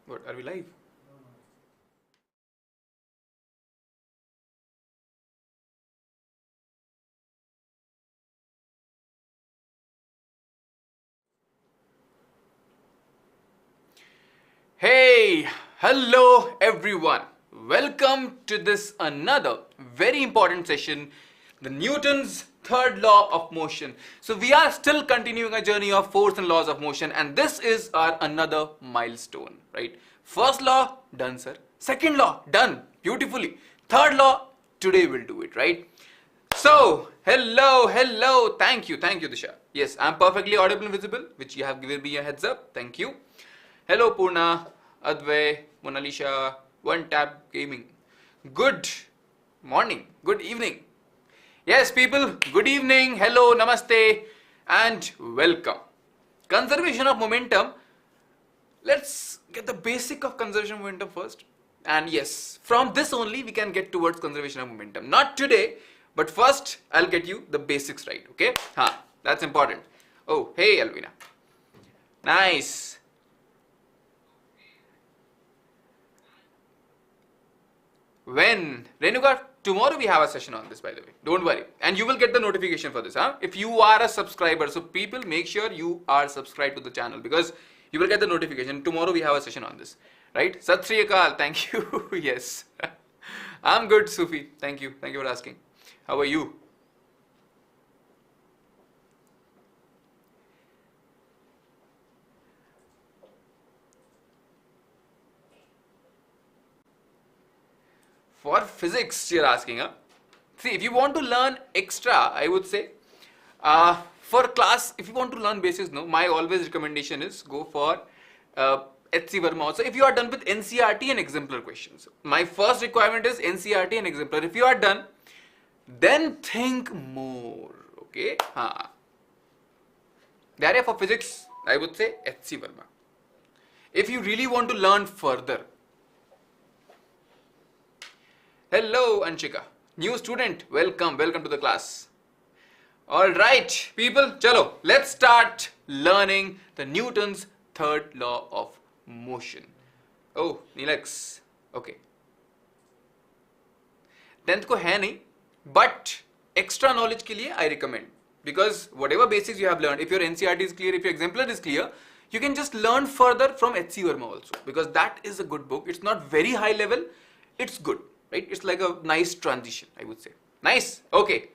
What, are we live? Hey, hello everyone. Welcome to this another very important session, the Newton's third law of motion. So we are still continuing a journey of force and laws of motion, and this is our another milestone, right? First law done, sir. Second law done beautifully. Third law, today we'll do it, right? So, hello, thank you, Disha. Yes, I'm perfectly audible and visible, which you have given me a heads up. Thank you. Hello Purna, Advay, Mona Lisa, One Tap Gaming. Good morning, good evening. Yes people, good evening, hello, namaste and welcome. Conservation of momentum. Let's get the basic of conservation of momentum first. And yes, from this only we can get towards conservation of momentum. Not today, but first I'll get you the basics right, okay? That's important. Oh, hey Alvina. Nice. When? Renuka, tomorrow we have a session on this, by the way. Don't worry. And you will get the notification for this, if you are a subscriber. So people, make sure you are subscribed to the channel because you will get the notification. Tomorrow we have a session on this, right? Sat Sri Akal, thank you. Yes. I'm good, Sufi. Thank you. Thank you for asking. How are you? For physics, you're asking, See, if you want to learn extra, I would say, for class, if you want to learn basics, my always recommendation is go for HC Verma also. If you are done with NCERT and exemplar questions, my first requirement is NCERT and exemplar. If you are done, then think more, okay? There for physics, I would say HC Verma. If you really want to learn further, hello Anshika, new student, welcome to the class. Alright people, chalo, let's start learning the Newton's third law of motion. Oh, Nilex, okay. 10th ko hai nahi, but extra knowledge ke liye I recommend. Because whatever basics you have learned, if your NCERT is clear, if your exemplar is clear, you can just learn further from HC Verma also. Because that is a good book. It's not very high level, it's good. Right? It's like a nice transition, I would say. Nice. Okay.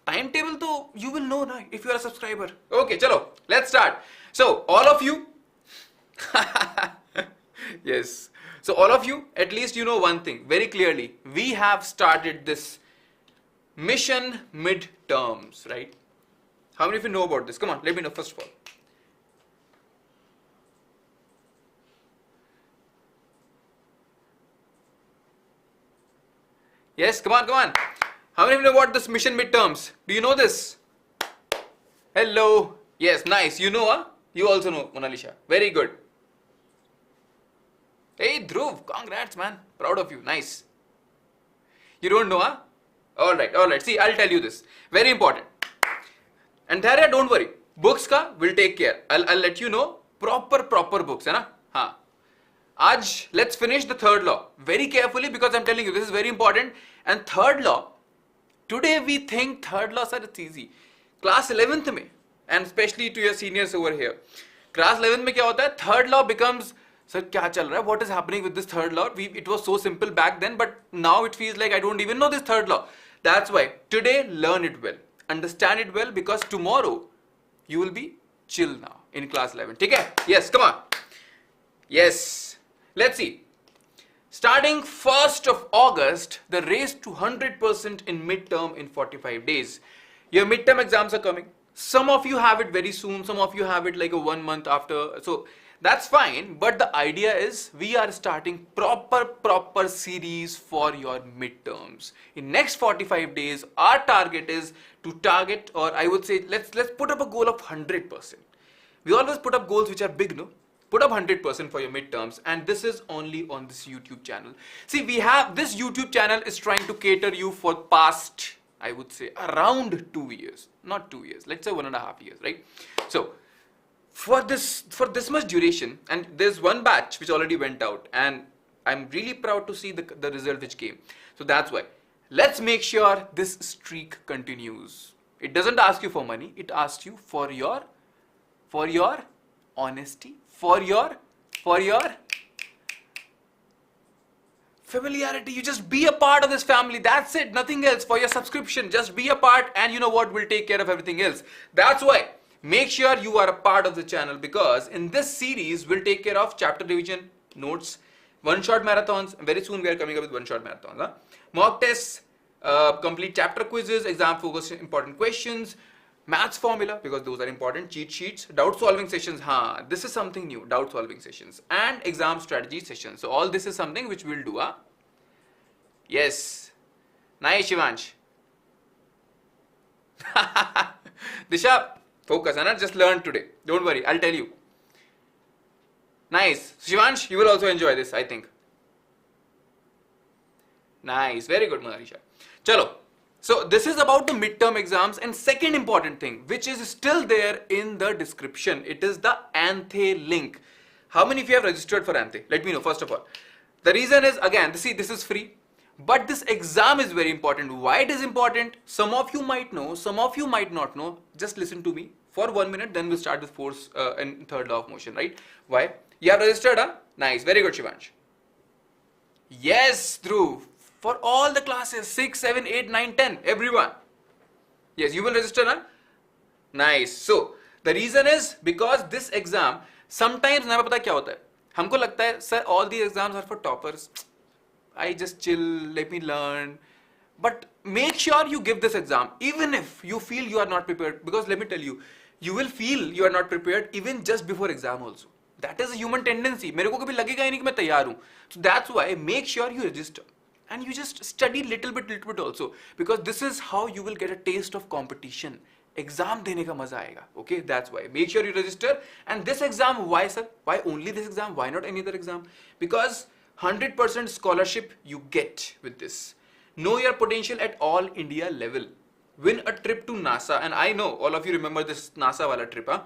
Timetable though, you will know now if you are a subscriber. Okay, chalo. Let's start. So, all of you. Yes. So, all of you, at least you know one thing very clearly. We have started this mission midterms, right? How many of you know about this? Come on, let me know first of all. Yes, come on. How many of you know about this mission midterms? Do you know this? Hello. Yes, nice. You know, You also know, Mona Lisa. Very good. Hey, Dhruv, congrats, man. Proud of you. Nice. You don't know, Alright. See, I'll tell you this. Very important. And Dharya, don't worry. Books ka will take care. I'll let you know proper books, hai na? Aj, let's finish the third law very carefully because I'm telling you this is very important. And third law, today we think third law, sir, it's easy. Class 11th mein, and especially to your seniors over here, class 11th mein kya hota hai? Third law becomes, sir, kya chal raha hai? What is happening with this third law? It was so simple back then, but now it feels like I don't even know this third law. That's why today learn it well, understand it well, because tomorrow you will be chill now in class 11. Okay? Yes, come on. Yes. Let's see. Starting 1st of August, the race to 100% in midterm in 45 days. Your midterm exams are coming. Some of you have it very soon. Some of you have it like a 1 month after. So that's fine. But the idea is we are starting proper series for your midterms. In next 45 days, our target is to target, or I would say, let's put up a goal of 100%. We always put up goals which are big, no? Put up 100% for your midterms, and this is only on this YouTube channel. See, we have this YouTube channel is trying to cater you for past, I would say, around 2 years, not 2 years, let's say 1.5 years, right? So for this much duration, and there's one batch which already went out, and I'm really proud to see the result which came. So that's why let's make sure this streak continues. It doesn't ask you for money, it asks you for your honesty, for your familiarity. You just be a part of this family. That's it. Nothing else. For your subscription, just be a part, and you know what? We'll take care of everything else. That's why make sure you are a part of the channel, because in this series we'll take care of chapter revision, notes, one-shot marathons. Very soon we are coming up with one-shot marathons. Huh? Mock tests, complete chapter quizzes, exam focused important questions, maths formula, because those are important, cheat sheets, doubt solving sessions. This is something new, doubt solving sessions, and exam strategy sessions. So all this is something which we'll do. Yes. Nice, Shivansh. Disha, focus, Anna. Just learn today. Don't worry, I'll tell you. Nice. Shivansh, you will also enjoy this, I think. Nice. Very good, Manisha. Chalo. So this is about the midterm exams, and second important thing, which is still there in the description. It is the ANTHE link. How many of you have registered for ANTHE? Let me know first of all. The reason is, again, see, this is free. But this exam is very important. Why it is important? Some of you might know, some of you might not know. Just listen to me for 1 minute, then we'll start with force and third law of motion, right? Why? You have registered, huh? Nice. Very good, Shivansh. Yes, Dhruv. For all the classes, 6, 7, 8, 9, 10, everyone. Yes, you will register, huh? Nice. So, the reason is because this exam, sometimes, ना पता क्या होता है? हमको लगता है, sir, all the exams are for toppers. I just chill, let me learn. But make sure you give this exam, even if you feel you are not prepared. Because let me tell you, you will feel you are not prepared even just before exam also. That is a human tendency. मेरे को कभी लगेगा ही नहीं कि मैं तैयार हूँ. So that's why make sure you register. And you just study little bit also. Because this is how you will get a taste of competition. Exam देने का मजा आएगा. Okay, that's why. Make sure you register. And this exam, why sir? Why only this exam? Why not any other exam? Because 100% scholarship you get with this. Know your potential at all India level. Win a trip to NASA. And I know all of you remember this NASA wala trip. Huh?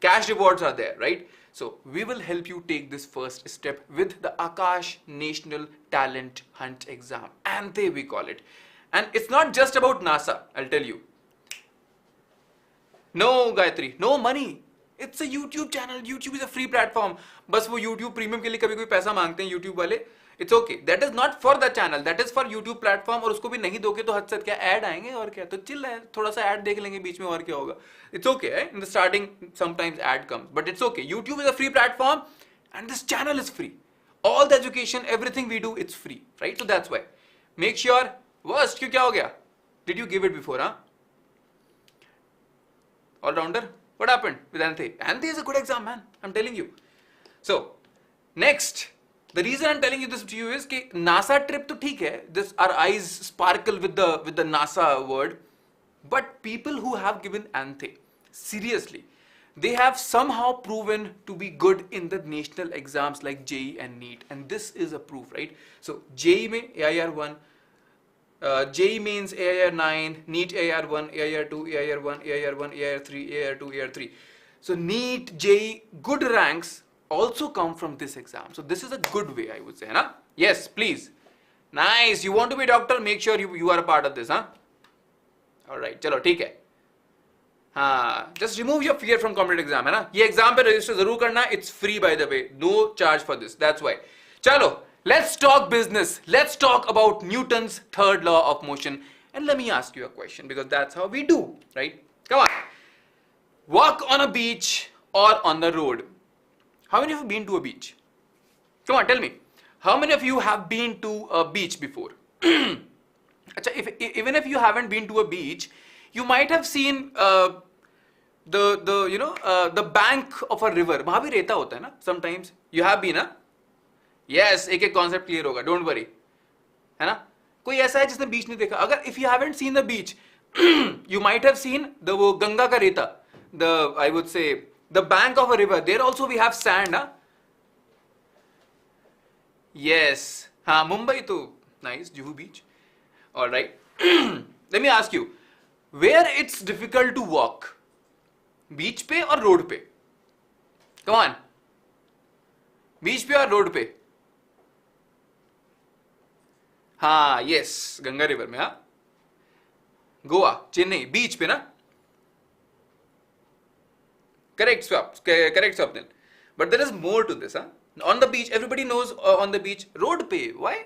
Cash rewards are there, right? So we will help you take this first step with the Akash National Talent Hunt exam. ANTHE we call it. And it's not just about NASA, I'll tell you. No, Gayatri, no money. It's a YouTube channel. YouTube is a free platform. बस वो YouTube Premium के लिए कभी कोई पैसा मांगते हैं YouTube वाले. It's okay. That is not for the channel. That is for YouTube platform. और उसको भी नहीं दोगे तो हद से क्या ऐड आएंगे और क्या? तो चिल है. थोड़ा सा ऐड देख लेंगे बीच में और क्या होगा? It's okay. Eh? In the starting, sometimes ad comes, but it's okay. YouTube is a free platform, and this channel is free. All the education, everything we do, it's free, right? So that's why. Make sure. Worst, क्यों क्या हो गया? Did you give it before, huh? All rounder. What happened with ANTHE? ANTHE is a good exam, man. I'm telling you. So, next. The reason I'm telling you this to you is कि NASA trip तो ठीक है. This our eyes sparkle with the NASA word. But people who have given ANTHE, seriously, they have somehow proven to be good in the national exams like JEE and NEET. And this is a proof, right? So, JEE mein AIR 1, JEE means AIR 9, NEET AIR 1, AIR 2, AIR 1, AIR 1, AIR 3, AIR 2, AIR 3. So, NEET, JEE, good ranks also come from this exam. So this is a good way, I would say, na? Yes, please. Nice. You want to be a doctor? Make sure you are a part of this, huh? All right. Chalo, ठीक है. हाँ. Just remove your fear from competitive exam, है ना? ये exam पे register जरूर करना. It's free, by the way. No charge for this. That's why. Chalo. Let's talk business. Let's talk about Newton's third law of motion. And let me ask you a question, because that's how we do, right? Come on. Walk on a beach or on the road. How many of you have been to a beach? Come on, tell me. How many of you have been to a beach before? Even if you haven't been to a beach, you might have seen the bank of a river. वहाँ भी रेता होता है ना? Sometimes you have been, huh? Yes, एक concept clear होगा. Don't worry, है ना? कोई ऐसा है जिसने beach नहीं देखा? अगर if you haven't seen the beach, you might have seen the वो गंगा का रेता. I would say the bank of a river. There also we have sand, huh? Yes. हाँ, Mumbai तो nice, Juhu beach. All right. Let me ask you, where it's difficult to walk? Beach पे or road पे? Come on. बीच पे और road पे? हाँ, yes, Ganga river में. हाँ, गोवा, चेन्नई, बीच पे ना? Correct, Swapnil. But there is more to this. Huh? On the beach, everybody knows on the beach, road pe. Why?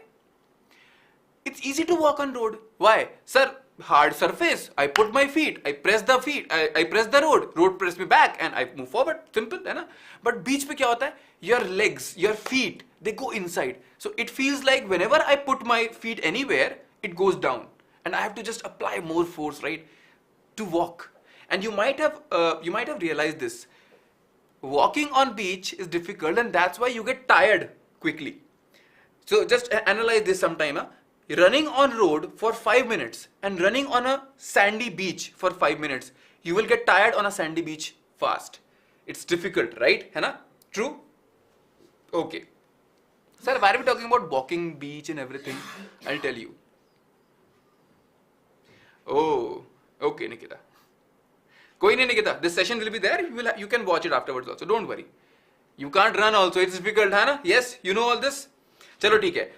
It's easy to walk on road. Why? Sir, hard surface. I put my feet. I press the feet. I press the road. Road press me back and I move forward. Simple, है ना? But beach पे क्या होता है? Your legs, your feet, they go inside. So it feels like whenever I put my feet anywhere, it goes down. And I have to just apply more force, right? To walk. And you might have realized this. Walking on beach is difficult and that's why you get tired quickly. So just analyze this sometime. Huh? Running on road for 5 minutes and running on a sandy beach for 5 minutes, you will get tired on a sandy beach fast. It's difficult, right? है ना? True? Okay. Sir, why are we talking about walking beach and everything? I'll tell you. Oh, okay, Nikita. Koi nahi, Nikita. This session will be there. You can watch it afterwards also. Don't worry. You can't run also. It's difficult, है ना? Yes, you know all this. चलो ठीक है.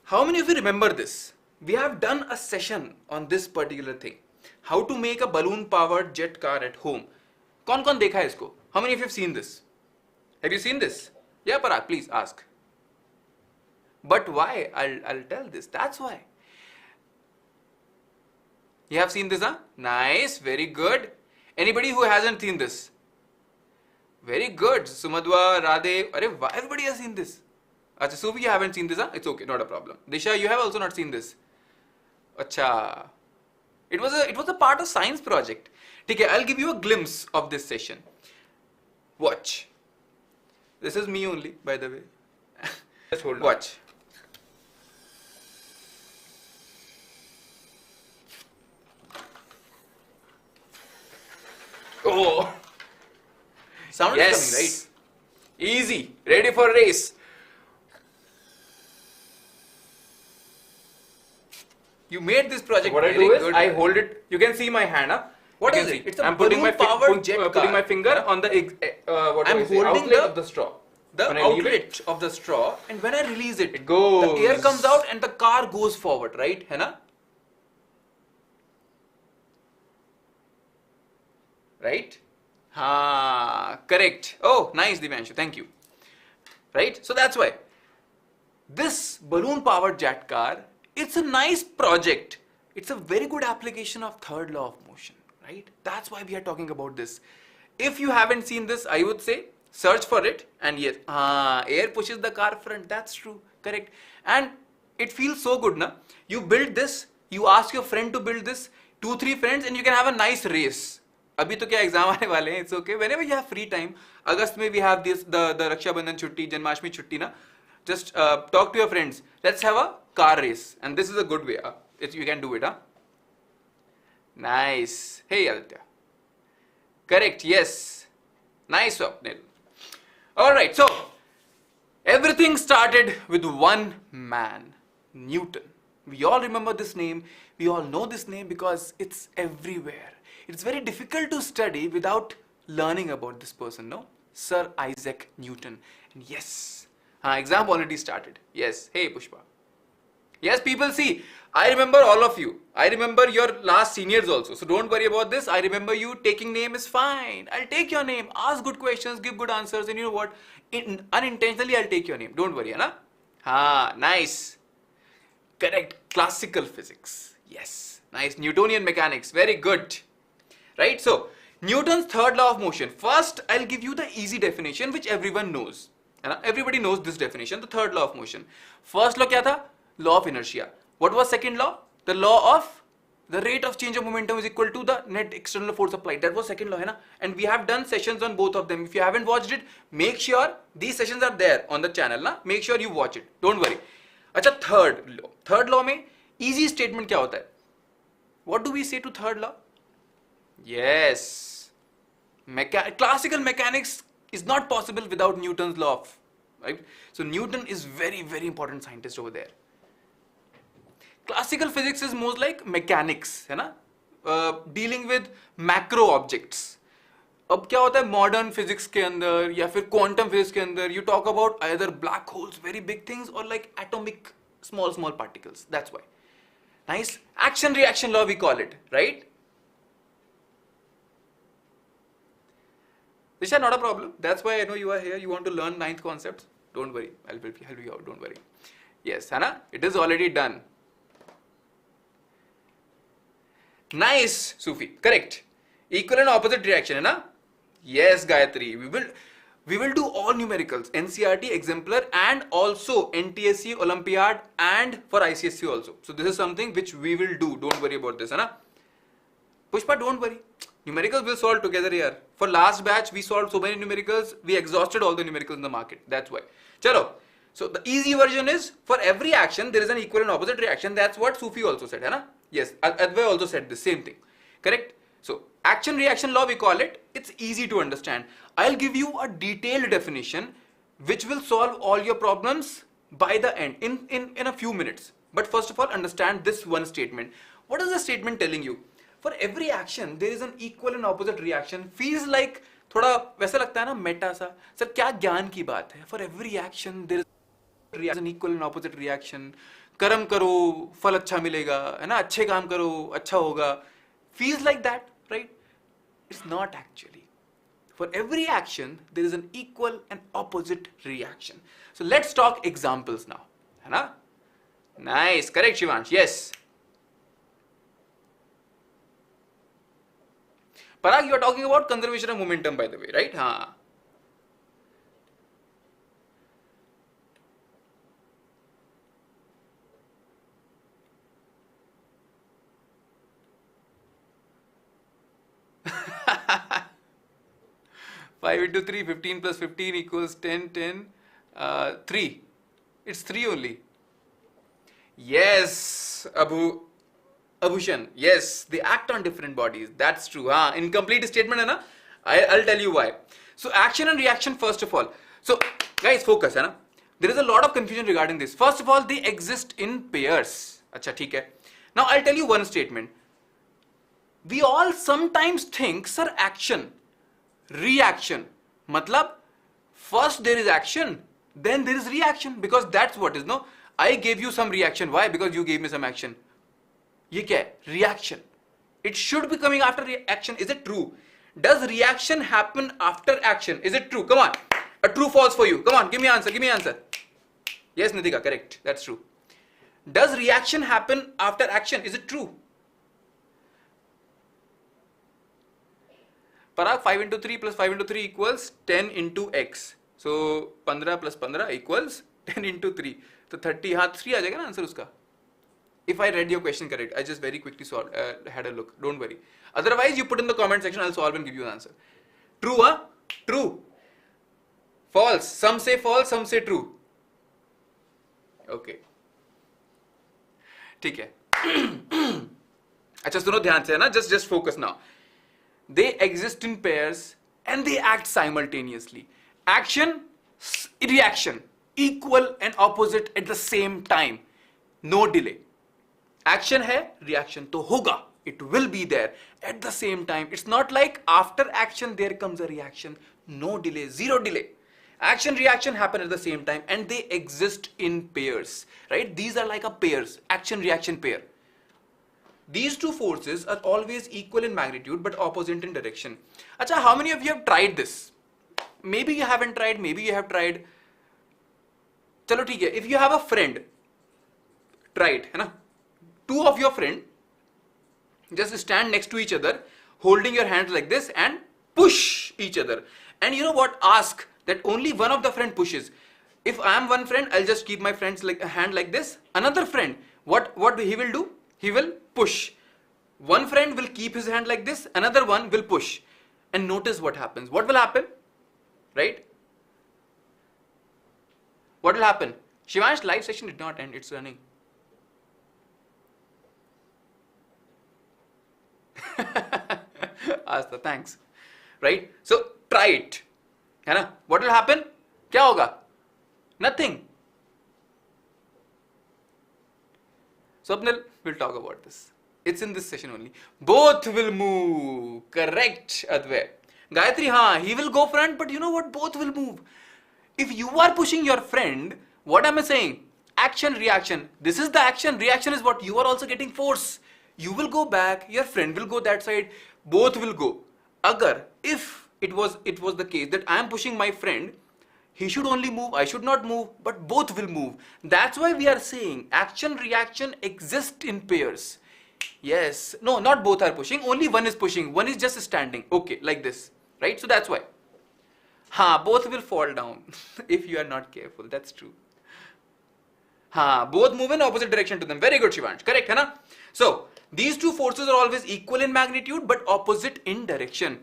How many of you remember this? We have done a session on this particular thing. How to make a balloon-powered jet car at home. कौन देखा है इसको? How many of you have seen this? Have you seen this? Yeah, Parag, please ask. But why? I'll tell this. That's why. You have seen this, huh? Nice, very good. Anybody who hasn't seen this? Very good. Sumadwa, Radhe, everybody has seen this. Acha, Suvi, you haven't seen this, huh? It's okay, not a problem. Disha, you have also not seen this. Acha. It was a part of science project. Okay, I'll give you a glimpse of this session. Watch. This is me only, by the way. Just hold on. Watch. Oh. Sound is coming, right? Easy. Ready for race. You made this project. So what I do is, I hold it. You can see my hand. Huh? What is it? It's a balloon-powered jet car. Putting my finger on the outlet of the straw. The outlet of the straw, and when I release it, goes. The air comes out and the car goes forward, right? है ना? Right? Correct. Oh, nice, Divanshu. Thank you. Right? So that's why this balloon-powered jet car, it's a nice project. It's a very good application of third law of motion, right? That's why we are talking about this. If you haven't seen this, I would say search for it. And yes, air pushes the car front. That's true. Correct. And it feels so good, na? You build this, you ask your friend to build this, 2-3 friends, and you can have a nice race. अभी तो क्या exam आने वाले हैं, it's okay. Whenever you have free time, अगस्त में we have this the Rakshabandhan छुट्टी, जन्माष्टमी छुट्टी ना, just talk to your friends. Let's have a car race, and this is a good way. You can do it, huh? Nice. Hey Aditya. Correct. Yes. Nice, Swapnil. All right. So everything started with one man, Newton. We all remember this name. We all know this name because it's everywhere. It's very difficult to study without learning about this person, no? Sir Isaac Newton. And yes, exam already started. Yes. Hey, Pushpa. Yes, people, see, I remember all of you. I remember your last seniors also. So don't worry about this. I remember you. Taking name is fine. I'll take your name. Ask good questions, give good answers. And you know what? Unintentionally, I'll take your name. Don't worry, na? Nice. Correct. Classical physics. Yes. Nice. Newtonian mechanics. Very good. Right? So, Newton's third law of motion. First, I'll give you the easy definition which everyone knows. Everybody knows this definition, the third law of motion. First law kya tha? Law of inertia. What was second law? The law of the rate of change of momentum is equal to the net external force applied. That was second law, hai na? And we have done sessions on both of them. If you haven't watched it, make sure these sessions are there on the channel, na? Make sure you watch it. Don't worry. Acha, third law. Third law mein easy statement kya hota hai? What do we say to third law? Yes. Classical mechanics is not possible without Newton's law of, right? So Newton is very, very important scientist over there. Classical physics is more like mechanics, है ना? Dealing with macro objects. अब क्या होता है modern physics के अंदर या फिर क्वांटम फिजिक्स के अंदर, you talk about either black holes, very big things, और like atomic small small particles. That's why. Nice. Action reaction law we call it, right? Disha, not a problem. That's why I know you are here. You want to learn ninth concepts. Don't worry. I'll help you out. Don't worry. Yes, Hannah, it is already done. Nice, Sufi. Correct. Equal and opposite reaction, Hannah? Yes, Gayatri. We will do all numericals, NCERT exemplar and also NTSC Olympiad and for ICSE also. So this is something which we will do. Don't worry about this, है ना? Pushpa, don't worry. Numericals will solve together here. For last batch, we solved so many numericals. We exhausted all the numericals in the market. That's why. Chalo. So the easy version is for every action there is an equal and opposite reaction. That's what Sufi also said, है ना? Yes, Advay also said the same thing. Correct? So action reaction law we call it. It's easy to understand. I'll give you a detailed definition which will solve all your problems by the end in a few minutes. But first of all, understand this one statement. What is the statement telling you? For every action there is an equal and opposite reaction. Feels like थोड़ा वैसा लगता है ना Meta सा. Sir क्या ज्ञान की बात है? For every action there is an equal and opposite reaction. कर्म करो फल अच्छा मिलेगा, है ना? अच्छे काम करो अच्छा होगा. Feels like that, right? It's not actually. For every action, there is an equal and opposite reaction. So let's talk examples now. है ना? Nice, correct, Shivansh. Yes. Parag, you are talking about conservation of momentum, by the way, right? हाँ. 5 into 3, 15 plus 15 equals 10, 10, 3. It's 3 only. Yes, Abhushan. Yes, they act on different bodies. That's true. Incomplete statement, hai na? I'll tell you why. So action and reaction first of all. So guys, focus, hai na? There is a lot of confusion regarding this. First of all, they exist in pairs. Acha, theek hai. Now I'll tell you one statement. We all sometimes think, sir, action, reaction. Matlab, first there is action, then there is reaction, because that's what is, no? I gave you some reaction. Why? Because you gave me some action. Ye kya hai? Reaction. It should be coming after reaction. Is it true? Does reaction happen after action? Is it true? Come on. A true false for you. Come on, give me answer. Give me answer. Yes, Nitika, correct. That's true. Does reaction happen after action? Is it true? Parag, 5 into 3 plus 5 into 3 equals 10 into x. So 15 plus 15 equals 10 into 3. So 30, हाँ 3 आ जाएगा ना answer उसका. If I read your question correct, I just very quickly had a look. Don't worry. Otherwise, you put in the comment section. I'll solve and give you an answer. True, huh? True. False. Some say false, some say true. Okay. ठीक है. अच्छा सुनो ध्यान से है ना. Just focus now. They exist in pairs and they act simultaneously. Action, reaction, equal and opposite at the same time. No delay. Action hai, reaction to hoga. It will be there at the same time. It's not like after action there comes a reaction. No delay, zero delay. Action, reaction happen at the same time and they exist in pairs, right? These are like a pairs, action, reaction pair. These two forces are always equal in magnitude but opposite in direction. Acha, how many of you have tried this? Maybe you haven't tried, maybe you have tried. Chalo theek hai. If you have a friend, try it, hai na? Two of your friend just stand next to each other, holding your hands like this and push each other. And you know what? Ask that only one of the friend pushes. If I am one friend, I'll just keep my friend's like a hand like this. Another friend, what he will do? He will push. One friend will keep his hand like this. Another one will push. And notice what happens. What will happen? Right? What will happen? Shivansh's live session did not end. It's running. Asta, thanks. Right? So try it. है ना? What will happen? क्या होगा? Nothing. Swapnil will talk about this. It's in this session only. Both will move. Correct, Advay. Gayatri, he will go front, but you know what? Both will move. If you are pushing your friend, what am I saying? Action, reaction. This is the action. Reaction is what? You are also getting force. You will go back, your friend will go that side, both will go. Agar, if it was the case that I am pushing my friend, he should only move, I should not move, but both will move. That's why we are saying action, reaction exist in pairs. Yes, no, not both are pushing, only one is pushing, one is just standing. Okay, like this, right? So that's why. Both will fall down if you are not careful. That's true. Both move in opposite direction to them. Very good, Shivansh. Correct, hai na? So, these two forces are always equal in magnitude but opposite in direction.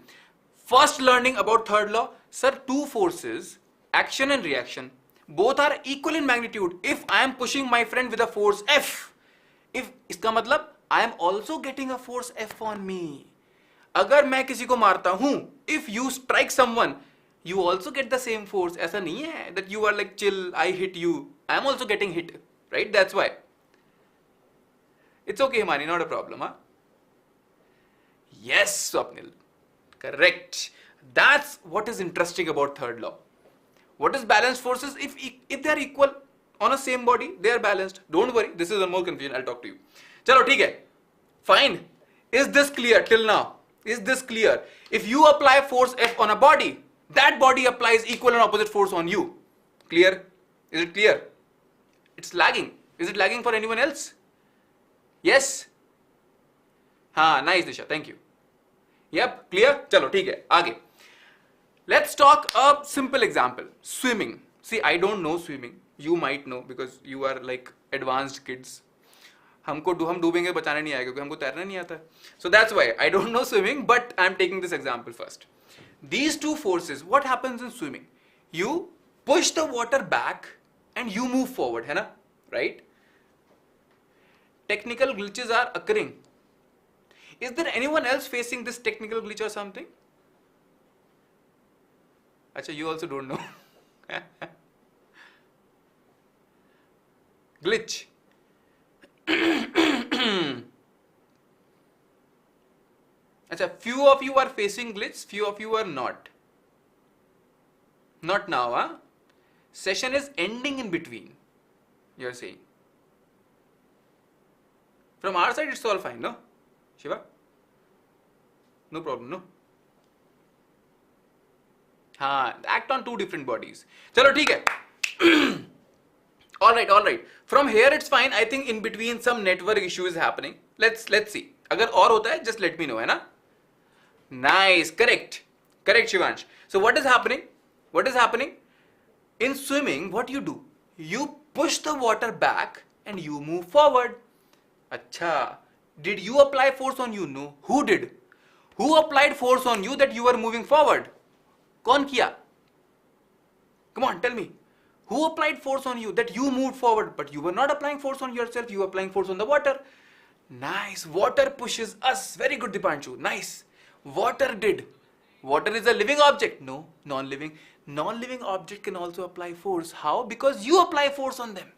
First learning about third law. Sir, two forces, action and reaction, both are equal in magnitude. If I am pushing my friend with a force F, if iska matlab, I am also getting a force F on me. अगर मैं किसी को मारता हूं, if you strike someone, you also get the same force. ऐसा नहीं है that you are like chill, I hit you. I am also getting hit, right? That's why. It's okay, Himani, not a problem, huh? Yes, Swapnil. Correct. That's what is interesting about third law. What is balanced forces? If they are equal on a same body, they are balanced. Don't worry, this is a more confusion. I'll talk to you. Chalo, theek hai. Fine. Is this clear till now? Is this clear? If you apply force F on a body, that body applies equal and opposite force on you. Clear? Is it clear? It's lagging. Is it lagging for anyone else? Yes? Nice, Disha. Thank you. Yep, clear? Chalo, theek hai. Aage. Let's talk a simple example. Swimming. See, I don't know swimming. You might know because you are like advanced kids. हम डूबेंगे बचाने नहीं आएगा क्योंकि हमको तैरना नहीं आता. So that's why I don't know swimming, but I'm taking this example first. These two forces, what happens in swimming? You push the water back and you move forward, है ना? Right? Technical glitches are occurring. Is there anyone else facing this technical glitch or something? Acha, you also don't know. Glitch. Acha, few of you are facing glitch, few of you are not. Not now, huh? Session is ending in between, you are saying. From our side, it's all fine, no? Shiva? No problem, no? Act on two different bodies. Chalo, theek hai. Alright. From here it's fine. I think in between some network issue is happening. Let's see. Agar aur hota hai, just let me know, hai na? Nice, correct, Shivansh. So what is happening? In swimming, what you do? You push the water back and you move forward. Acha, did you apply force on you? No. Who did? Who applied force on you that you were moving forward? Kaun kiya? Come on, tell me. Who applied force on you that you moved forward? But you were not applying force on yourself, you were applying force on the water. Nice. Water pushes us. Very good, Dipanshu. Nice. Water did. Water is a living object. No, non-living. Non-living object can also apply force. How? Because you apply force on them.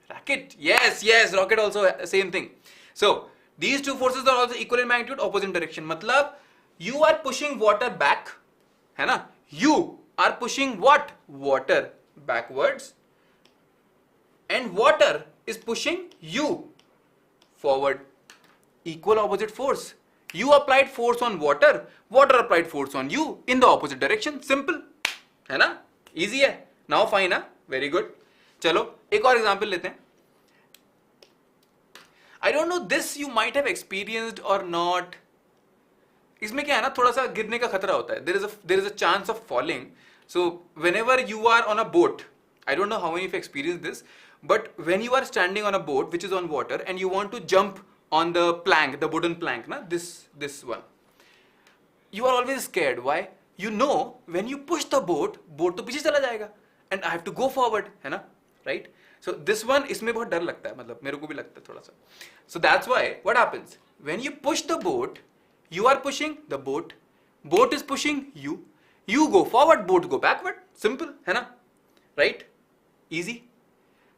Rocket. Yes. Rocket also same thing. So, these two forces are also equal in magnitude, opposite direction. Matlab, you are pushing water back. है ना? You are pushing what? Water backwards. And water is pushing you forward. Equal opposite force. You applied force on water. Water applied force on you in the opposite direction. Simple. है ना? Easy है. Now fine, huh? Very good. चलो एक और example लेते हैं. I don't know this you might have experienced or not. इसमें क्या है ना, थोड़ा सा गिरने का खतरा होता है. There is a chance of falling. So whenever you are on a boat, I don't know how many of you experienced this, but when you are standing on a boat which is on water and you want to jump on the plank, the wooden plank, na, this one, you are always scared. Why? You know when you push the boat तो पीछे चला जाएगा and I have to go forward, है ना, right? So this one, इसमें बहुत डर लगता है, मतलब मेरे को भी लगता है थोड़ा सा. So that's why what happens when you push the boat, you are pushing the boat is pushing you. You go forward, boat go backward. Simple, है ना? Right? Easy.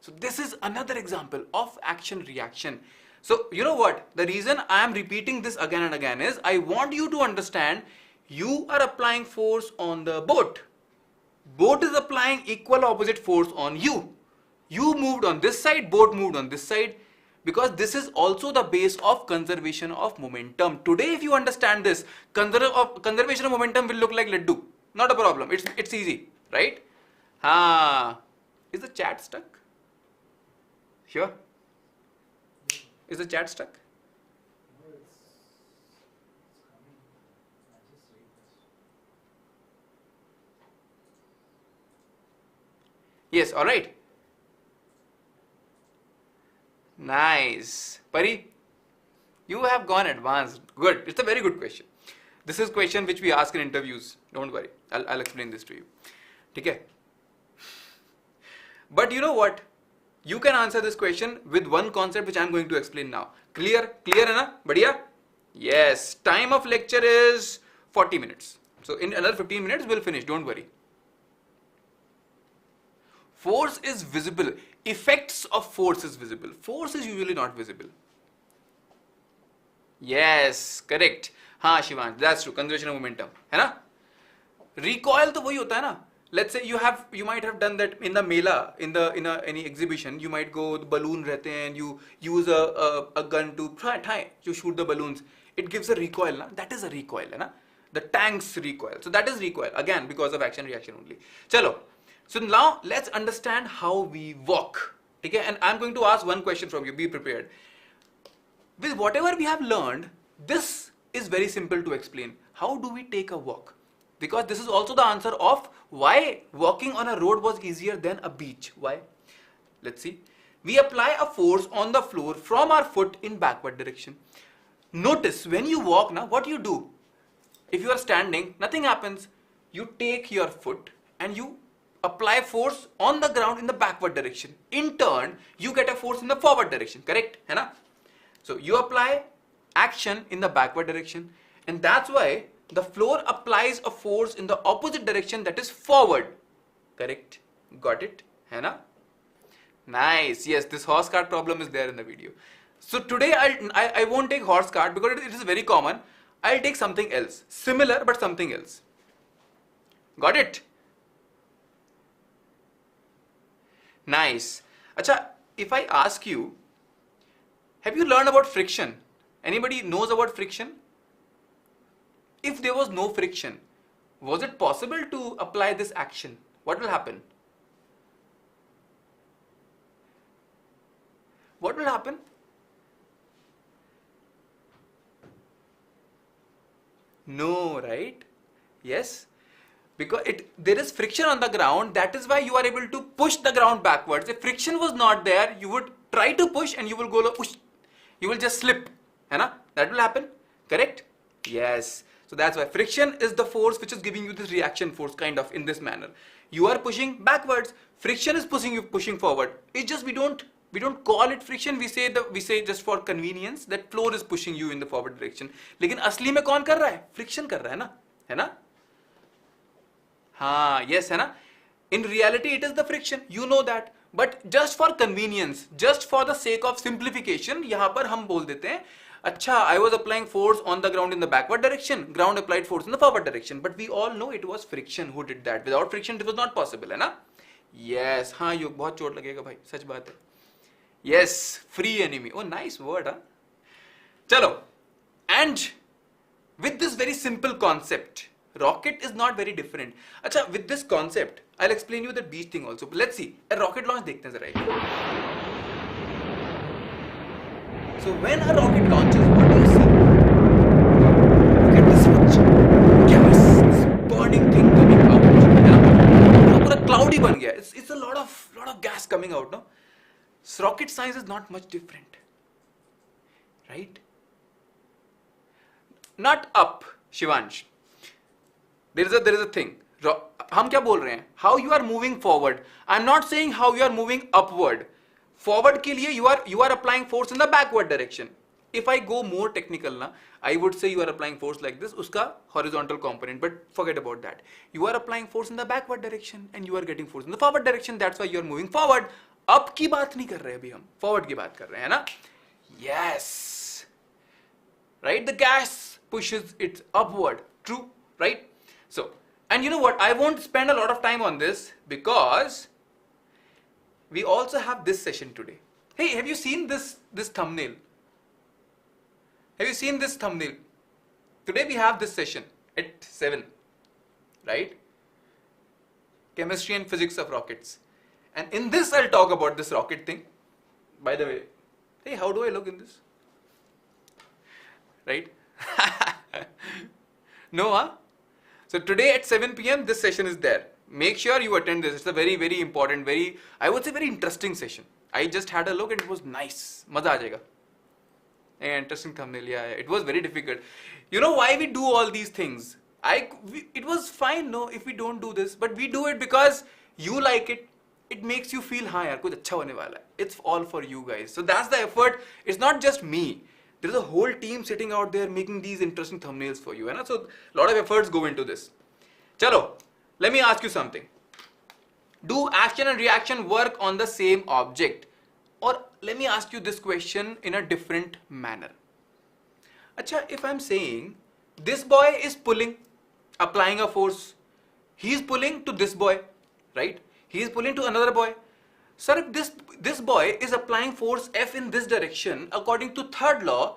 So this is another example of action reaction. So you know what? The reason I am repeating this again and again is I want you to understand You are applying force on the boat. Boat is applying equal opposite force on you. You moved on this side, boat moved on this side, because this is also the base of conservation of momentum. Today, if you understand this, conservation of momentum will look like laddu. Not a problem. It's easy, right? Is the chat stuck? Here? Is the chat stuck? No, it's coming. I just read this. Yes, all right. Nice. Pari, you have gone advanced. Good. It's a very good question. This is question which we ask in interviews. Don't worry. I'll explain this to you. Okay? But you know what? You can answer this question with one concept which I'm going to explain now. Clear? Clear, hai na? Badhiya? Yes. Time of lecture is 40 minutes. So in another 15 minutes, we'll finish. Don't worry. Force is visible. Effects of force is visible. Force is usually not visible. Yes, correct. हाँ Shivansh, that's true. Conservation of momentum, है ना? Recoil तो वही होता है ना? Let's say you might have done that in the mela, in any exhibition. You might go, the balloon रहते हैं, and you use a gun to you shoot the balloons. It gives a recoil, na? That is a recoil, है ना? The tanks recoil. So that is recoil again because of action reaction only. चलो. So now let's understand how we walk. Okay? And I'm going to ask one question from you. Be prepared. With whatever we have learned, this is very simple to explain. How do we take a walk? Because this is also the answer of why walking on a road was easier than a beach. Why? Let's see. We apply a force on the floor from our foot in backward direction. Notice when you walk now, what you do? If you are standing, nothing happens. You take your foot and you apply force on the ground in the backward direction. In turn, you get a force in the forward direction. Correct? है ना? So you apply action in the backward direction, and that's why the floor applies a force in the opposite direction, that is forward. Correct? Got it? है ना? Nice. Yes, this horse cart problem is there in the video. So today I won't take horse cart because it is very common. I'll take something else. Similar but something else. Got it? Nice. Acha, if I ask you, have you learned about friction? Anybody knows about friction? If there was no friction, was it possible to apply this action? What will happen? What will happen? No, right? Yes. Because there is friction on the ground, that is why you are able to push the ground backwards. If friction was not there, you would try to push and you will go push. You will just slip. है ना? That will happen. Correct? Yes. So that's why friction is the force which is giving you this reaction force kind of in this manner. You are pushing backwards. Friction is pushing forward. It's just we don't call it friction. We say just for convenience that floor is pushing you in the forward direction. लेकिन असली में कौन कर रहा है? Friction कर रहा है ना? है ना? हाँ, yes, है ना? In reality, it is the friction. You know that. But just for convenience, just for the sake of simplification, यहाँ पर हम बोल देते हैं, अच्छा, I was applying force on the ground in the backward direction. Ground applied force in the forward direction. But we all know it was friction who did that. Without friction, it was not possible, है ना? Yes, हाँ, यो बहुत चोट लगेगा भाई, सच बात है. Yes, free enemy. Oh, nice word, huh? चलो, and with this very simple concept, rocket is not very different. अच्छा, with this concept, I'll explain you the beach thing also. But let's see. A rocket launch देखते हैं जरा. So when a rocket launches, what do you see? Look at this much gas, this burning thing coming out. Yeah? पूरा cloudy बन गया. It's a lot of gas coming out, no? So rocket science is not much different, right? Not up, Shivansh. There is a thing. हम क्या बोल रहे हैं? How you are moving forward. I'm not saying how you are moving upward. Forward के लिए you are applying force in the backward direction. If I go more technical ना, I would say you are applying force like this. उसका horizontal component, but forget about that. You are applying force in the backward direction and you are getting force in the forward direction. That's why you are moving forward. Up की बात नहीं कर रहे अभी हम. Forward की बात कर रहे हैं ना? Yes. Right? The gas pushes it upward. True. right? So, and you know what? I won't spend a lot of time on this because we also have this session today. Hey, have you seen this thumbnail? Have you seen this thumbnail? Today we have this session at 7, right? Chemistry and physics of rockets. And in this I'll talk about this rocket thing. By the way, hey, how do I look in this? Right? No, huh? So today at 7 p.m. this session is there. Make sure you attend this. It's a very, very important, I would say very interesting session. I just had a look and it was nice. Maza aa jayega. Hey, interesting thumbnail. Yeah, it was very difficult. You know why we do all these things? It was fine, no, if we don't do this, but we do it because you like it. It makes you feel, हाँ यार कुछ अच्छा होने वाला है. It's all for you guys. So that's the effort. It's not just me. There is a whole team sitting out there making these interesting thumbnails for you. So a lot of efforts go into this. Chalo, let me ask you something. Do action and reaction work on the same object? Or let me ask you this question in a different manner. Acha, if I'm saying this boy is pulling, applying a force, he is pulling to this boy, right? He is pulling to another boy. Sir, if this boy is applying force F in this direction, according to third law,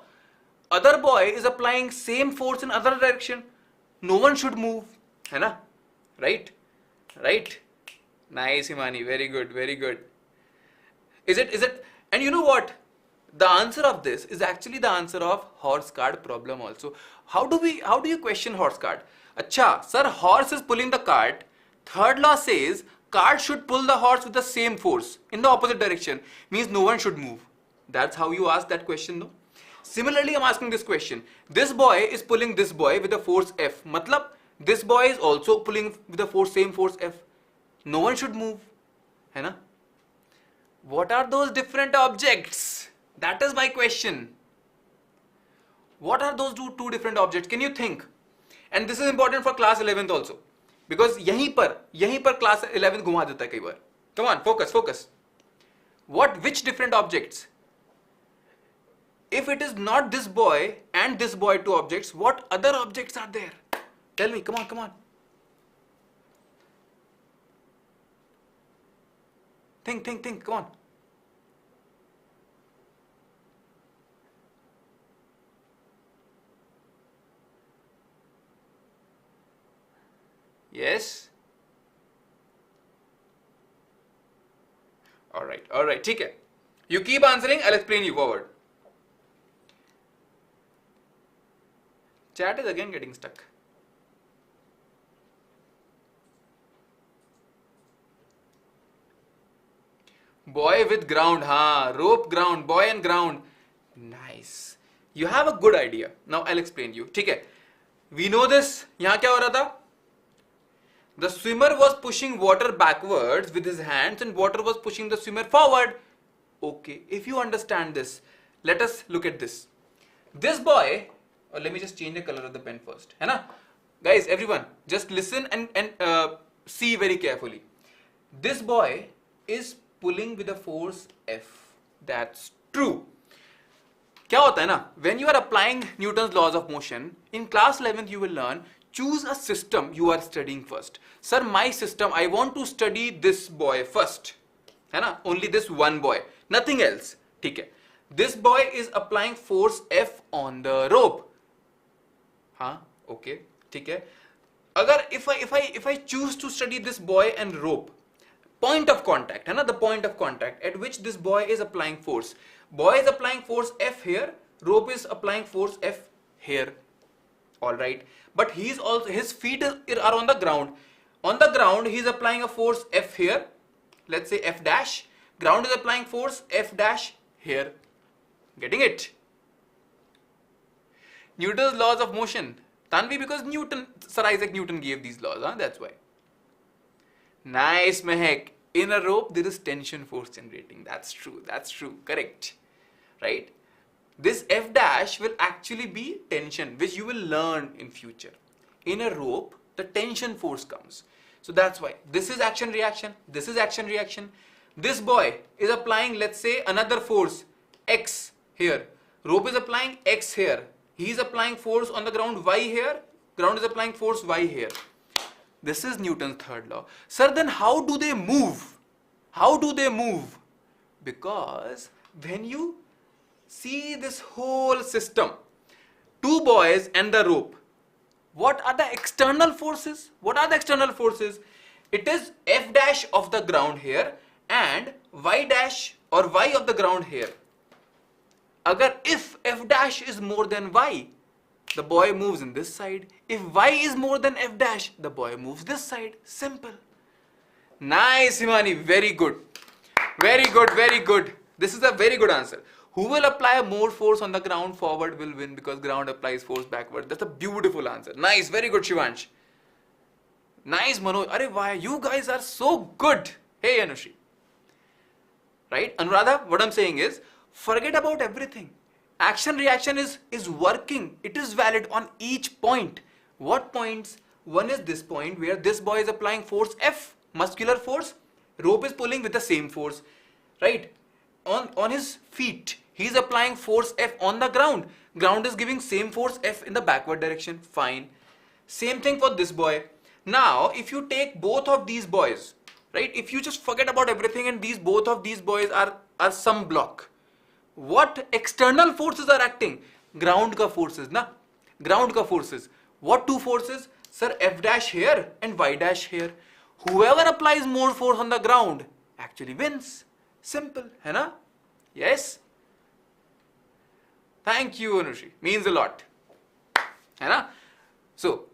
other boy is applying same force in other direction. No one should move, है ना? Right? Right? Nice, Himani. Very good. Very good. Is it? And you know what? The answer of this is actually the answer of horse cart problem also. How do you question horse cart? Acha, sir, horse is pulling the cart. Third law says cart should pull the horse with the same force in the opposite direction. Means no one should move. That's how you ask that question, no? Similarly, I'm asking this question. This boy is pulling this boy with the force F. Matlab, this boy is also pulling with the force, same force F. No one should move. है ना? What are those different objects? That is my question. What are those two different objects? Can you think? And this is important for class 11th also. Because यहीं पर class 11th घुमा देता है कई बार. Come on, focus. Which different objects? If it is not this boy and this boy, two objects, what other objects are there? Tell me, come on. Think, come on. Yes? Alright, ठीक है. You keep answering, I'll explain you forward. Chat is again getting stuck. Boy with ground, rope ground, boy and ground. Nice. You have a good idea. Now I'll explain you. ठीक है. We know this. यहाँ क्या हो रहा था? The swimmer was pushing water backwards with his hands and water was pushing the swimmer forward. Okay, if you understand this, let us look at this. This boy, or let me just change the color of the pen first. है ना? Guys, everyone, just listen and see very carefully. This boy is pulling with a force F. That's true. क्या होता है ना? When you are applying Newton's laws of motion, in class 11th you will learn, choose a system you are studying first. Sir, my system, I want to study this boy first. है ना? Only this one boy. Nothing else. ठीक है. This boy is applying force F on the rope. Okay. ठीक है. अगर if I choose to study this boy and rope, point of contact, है ना? The point of contact at which this boy is applying force. Boy is applying force F here. Rope is applying force F here. All right. But his feet are on the ground. On the ground, he is applying a force F here. Let's say F dash. Ground is applying force F dash here. Getting it? Newton's laws of motion. Tanvi, because Sir Isaac Newton gave these laws. That's why. Nice, Mehek. In a rope, there is tension force generating. That's true. Correct. Right? This F dash will actually be tension, which you will learn in future. In a rope, the tension force comes. So that's why. This is action reaction. This is action reaction. This boy is applying, let's say, another force, X here. Rope is applying X here. He is applying force on the ground Y here. Ground is applying force y here. This is Newton's third law. Sir, then how do they move? How do they move? Because when you see this whole system, two boys and the rope, what are the external forces? What are the external forces? It is F dash of the ground here and Y dash or Y of the ground here. If F dash is more than Y, the boy moves in this side. If Y is more than F dash, the boy moves this side. Simple. Nice, Himani. Very good. Very good, very good. This is a very good answer. Who will apply more force on the ground forward will win because ground applies force backward. That's a beautiful answer. Nice, very good, Shivansh. Nice, Manoj. Arey, why? You guys are so good. Hey, Anushri. Right? Anuradha, what I'm saying is, forget about everything. Action reaction is working. It is valid on each point. What points? One is this point where this boy is applying force F, muscular force. Rope is pulling with the same force. Right? On his feet, he is applying force F on the ground. Ground is giving same force F in the backward direction. Fine. Same thing for this boy. Now, if you take both of these boys, right? If you just forget about everything and both of these boys are some block. What external forces are acting? Ground ka forces, na? Ground ka forces. What two forces? Sir, F dash here and Y dash here. Whoever applies more force on the ground actually wins. Simple, hai na? Yes? Thank you, Anushri. Means a lot. Hai na? So,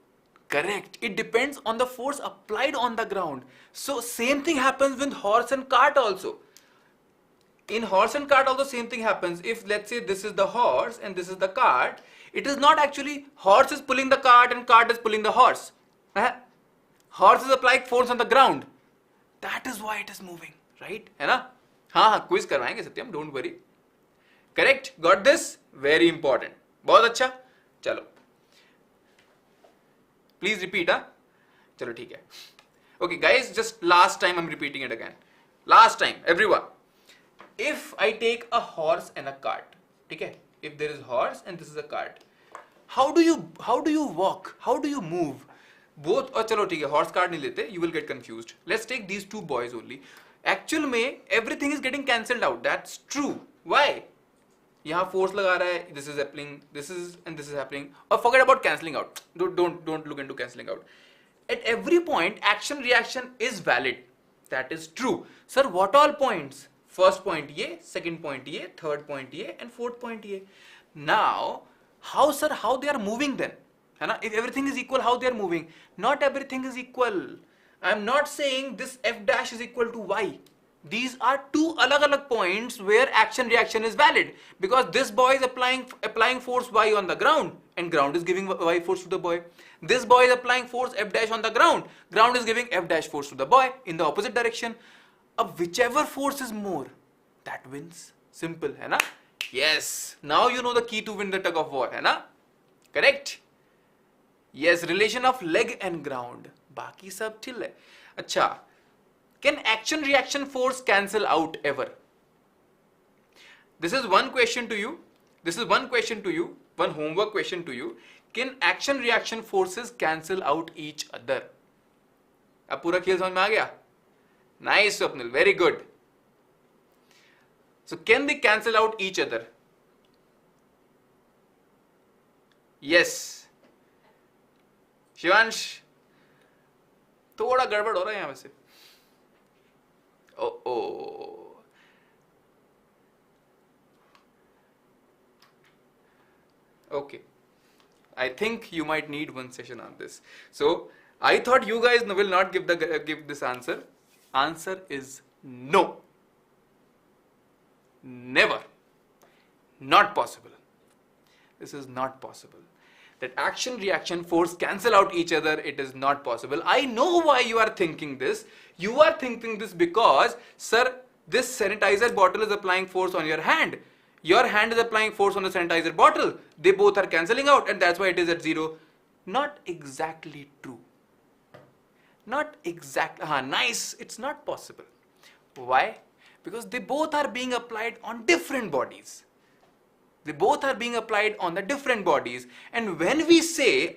correct. It depends on the force applied on the ground. So, same thing happens with horse and cart also. In horse and cart also same thing happens. If let's say this is the horse and this is the cart, it is not actually horse is pulling the cart and cart is pulling the horse. Horse is applying force on the ground. That is why it is moving, right? है ना? हाँ quiz करवाएंगे सत्यम, don't worry. Correct? Got this? Very important. बहुत अच्छा. चलो. Please repeat, हाँ? चलो ठीक है. Okay, guys, just last time I'm repeating it again. Last time, everyone. If I take a horse and a cart, okay? If there is horse and this is a cart, how do you walk? How do you move? Both, और चलो ठीक है, horse cart नहीं लेते, you will get confused. Let's take these two boys only. Actual में everything is getting cancelled out. That's true. Why? यहाँ force लगा रहा है, this is happening, this is and this is happening. Or forget about cancelling out. Don't look into cancelling out. At every point, action reaction is valid. That is true. Sir, what all points? First point ये, second point ये, third point ये, and fourth point ये. Now, how they are moving then? है ना? If everything is equal, how they are moving? Not everything is equal. I am not saying this F dash is equal to Y. These are two अलग-अलग points where action reaction is valid because this boy is applying force Y on the ground and ground is giving Y force to the boy. This boy is applying force F dash on the ground. Ground is giving F dash force to the boy in the opposite direction. Whichever force is more, that wins. Simple, है ना? Yes. Now you know the key to win the tug of war, है ना? Correct? Yes. Relation of leg and ground. बाकी सब chill है. अच्छा. Can action reaction force cancel out ever? This is one question to you. This is one question to you. One homework question to you. Can action reaction forces cancel out each other? अब पूरा खेल समझ में आ गया? Nice, Swapnil. Very good. So, can they cancel out each other? Yes. Shivansh, थोड़ा गड़बड़ हो रहा है यहाँ वैसे. Oh. Okay. I think you might need one session on this. So, I thought you guys will not give this answer. Answer is no. Never. Not possible. This is not possible. That action reaction force cancel out each other, it is not possible. I know why you are thinking this. You are thinking this because, sir, this sanitizer bottle is applying force on your hand. Your hand is applying force on the sanitizer bottle. They both are cancelling out and that's why it is at zero. Not exactly true. Not exactly. Nice. It's not possible. Why? Because they both are being applied on different bodies. They both are being applied on the different bodies. And when we say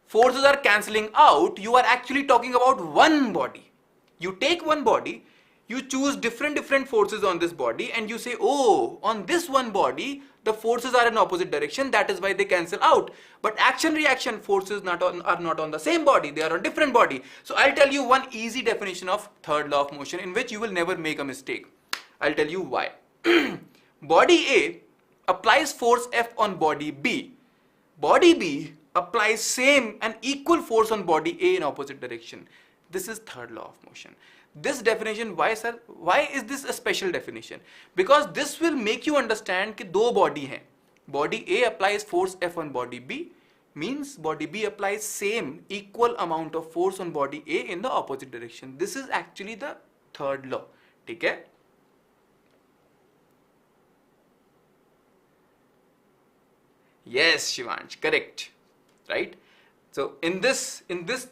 forces are cancelling out, you are actually talking about one body. You take one body, you choose different forces on this body, and you say, oh, on this one body, the forces are in opposite direction, that is why they cancel out. But action-reaction forces are not on the same body, they are on different body. So I'll tell you one easy definition of third law of motion in which you will never make a mistake. I'll tell you why. Body A applies force F on body B. Body B applies same and equal force on body A in opposite direction. This is third law of motion. This definition, why sir? Why is this a special definition? Because this will make you understand कि दो body हैं. Body A applies force F on body B, means body B applies same equal amount of force on body A in the opposite direction. This is actually the third law. ठीक है? Yes, Shivansh, correct, right? So in this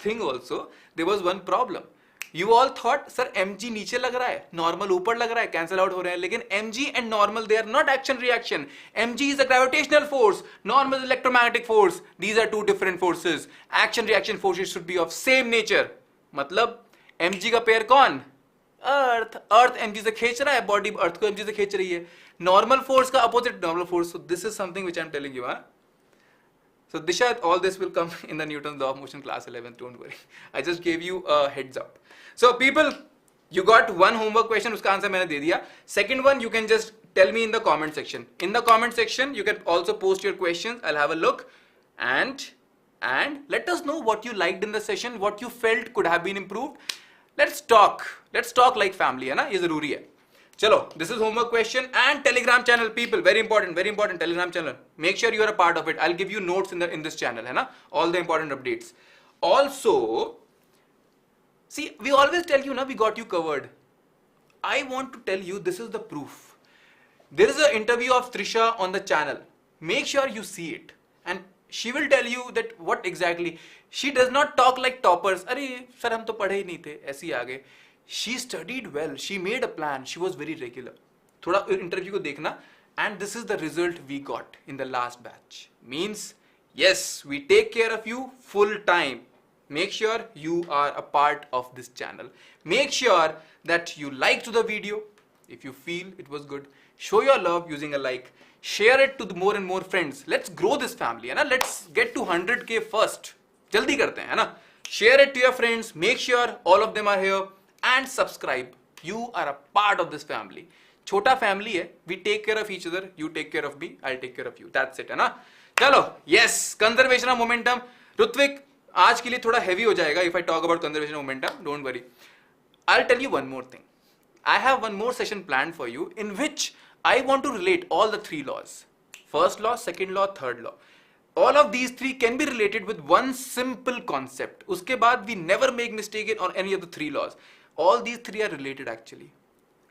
thing also there was one problem. You all thought, sir, mg नीचे लग रहा है, normal ऊपर लग रहा है, cancel out हो रहे हैं, लेकिन mg and normal they are not action reaction. mg is a gravitational force, normal is electromagnetic force. These are two different forces. Action reaction forces should be of same nature. मतलब mg का pair कौन? Earth mg से खींच रहा है, body earth को mg से खींच रही है. Normal force का opposite normal force. So this is something which I am telling you, huh? So Disha, all this will come in the Newton's law of motion class 11. Don't worry. I just gave you a heads up. So people, you got one homework question. Uska answer मैंने दे दिया. Second one, you can just tell me in the comment section. In the comment section, you can also post your questions. I'll have a look and let us know what you liked in the session, what you felt could have been improved. Let's talk like family, है ना? ये जरूरी है. चलो, this is homework question and Telegram channel, people, very important Telegram channel. Make sure you are a part of it. I'll give you notes in this channel, है ना? All the important updates. Also, see, we always tell you, na, we got you covered. I want to tell you, this is the proof. There is an interview of Trisha on the channel. Make sure you see it, and she will tell you that what exactly. She does not talk like toppers. अरे sir हम तो पढ़े ही नहीं थे, ऐसे ही आ गए. She studied well. She made a plan. She was very regular. थोड़ा interview को देखना, and this is the result we got in the last batch. Means yes, we take care of you full time. Make sure you are a part of this channel. Make sure that you liked the video. If you feel it was good, show your love using a like. Share it to the more and more friends. Let's grow this family, है ना? Let's get to 100K first. जल्दी करते हैं, है ना? Share it to your friends. Make sure all of them are here. And subscribe. You are a part of this family. छोटा family है. We take care of each other. You take care of me. I'll take care of you. That's it, है ना? चलो. Yes. Conservation of momentum. Rutvik, आज के लिए थोड़ा heavy हो जाएगा if I talk about conservation of momentum. Don't worry. I'll tell you one more thing. I have one more session planned for you in which I want to relate all the three laws. First law, second law, third law. All of these three can be related with one simple concept. उसके बाद we never make mistake on any of the three laws. All these three are related actually.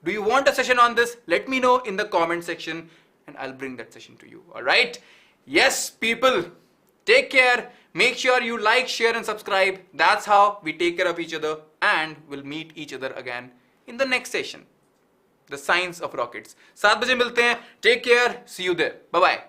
Do you want a session on this? Let me know in the comment section and I'll bring that session to you. Alright? Yes, people. Take care. Make sure you like, share and subscribe. That's how we take care of each other and we'll meet each other again in the next session. The science of rockets. 7 बजे मिलते हैं. Take care. See you there. Bye-bye.